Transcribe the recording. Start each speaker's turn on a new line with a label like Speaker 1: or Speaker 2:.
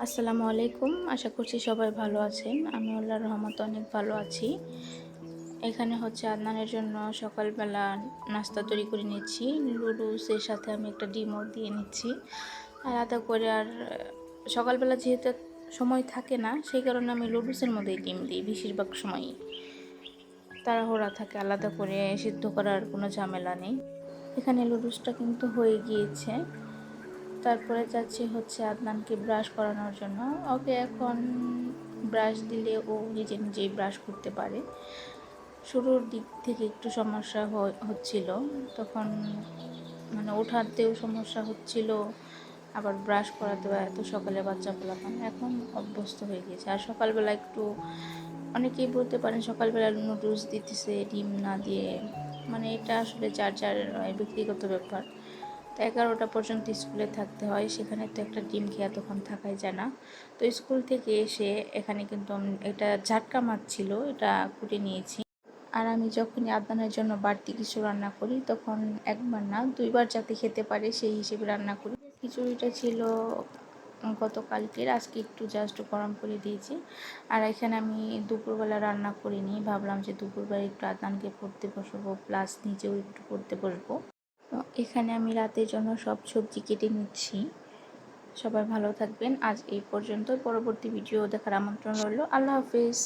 Speaker 1: আসসালামু আলাইকুম। আশা করছি সবাই ভালো আছেন। আমি আল্লাহর রহমতে অনেক ভালো আছি। এখানে হচ্ছে আদনানের জন্য সকালবেলা নাস্তা তৈরি করে নিচ্ছি। নুডলসের সাথে আমি একটা ডিমও দিয়ে নিচ্ছি আলাদা করে। আর সকালবেলা যেহেতু সময় থাকে না, সেই কারণে আমি নুডলসের মধ্যেই ডিম দিই বেশিরভাগ সময়ই। তাড়াহুড়া থাকে, আলাদা করে সিদ্ধ করার কোনো ঝামেলা নেই। এখানে নুডলসটা কিন্তু হয়ে গিয়েছে। তারপরে যাচ্ছি হচ্ছে আদনানকে ব্রাশ করানোর জন্য। ওকে এখন ব্রাশ দিলে ও নিজে নিজেই ব্রাশ করতে পারে। শুরুর দিক থেকে একটু সমস্যা হচ্ছিল, তখন মানে ওঠাতেও সমস্যা হচ্ছিল, আবার ব্রাশ করাতেও। এত সকালে বাচ্চা পোলাপান, এখন অভ্যস্ত হয়ে গেছে। আর সকালবেলা একটু অনেকেই বলতে পারেন সকালবেলা নুডলস দিতেছে ডিম না দিয়ে, মানে এটা আসলে যার যার ব্যক্তিগত ব্যাপার। তো 11টা পর্যন্ত স্কুলে থাকতে হয়, সেখানে তো একটা ডিম খেয়ে তখন থাকাই যায় না। তো স্কুল থেকে এসে এখানে কিন্তু এটা ঝাটকা মাছ ছিল, এটা কুটে নিয়েছি। আর আমি যখনই আদনানের জন্য বাড়তি কিছু রান্না করি, তখন একবার না দুইবার যাতে খেতে পারে সেই হিসেবে রান্না করি। খিচুড়িটা ছিল গতকালকের, আজকে একটু জাস্ট গরম করে দিয়েছি। আর এখানে আমি দুপুরবেলা রান্না করিনি, ভাবলাম যে দুপুরবেলা একটু আদনানকে পড়তে বসবো, প্লাস নিজেও একটু পড়তে বসবো। তো এখানে আমি রাতের জন্য সব সবজি কেটে নিচ্ছি। সবাই ভালো থাকবেন। আজ এই পর্যন্ত। পরবর্তী ভিডিও দেখার আমন্ত্রণ রইল। আল্লাহ হাফিজ।